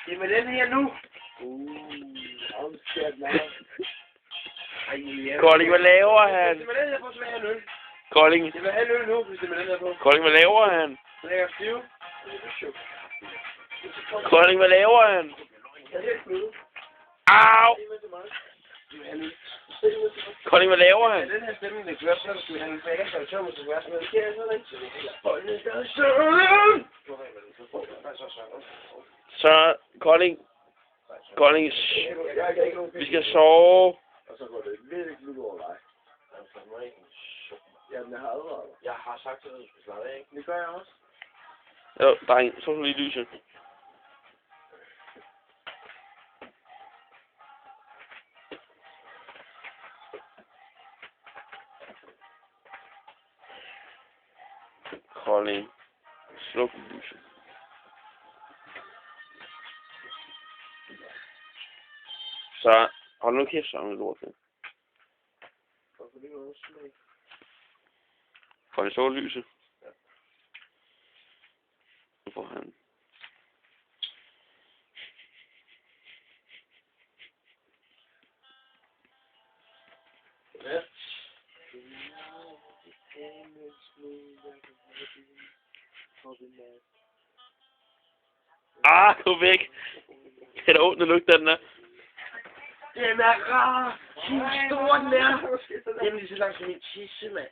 Det er med den her nu. Kolding, hvad laver han? Det er med den her på, så vil jeg have en øl. Kolding, Jeg vil have en øl nu, hvis det er med den her på. Kolding, hvad laver han? Så lægger jeg stiv. Kolding, hvad laver han? Jeg er helt blød. Au! Det er med til mig. Du vil have en øl. Kolding, hvad laver han? Ja, den her stemning, det gør, så skal vi have en bager, så tømmer, så være sådan noget. Det kan jeg så ikke. Bolden er søren! Så, Kolding, vi skal sove. Og så går det virkelig ud over dig. Jamen, jeg har advaret. Jeg har sagt til dig, at du skal slappe af, ikke? Det gør jeg også. Jo, dreng, så du lige lyset. Kolding, sluk lyset. Så, hold nu kæft sammen med lortet. Hvorfor det var også smag? Kolding, så lyset. Ja. Nu får han. Ja. Gå væk. Kan du åbne lugten den der? Den er rar. Sin stor den er. Jamen, det er så langt som min tisse, mand.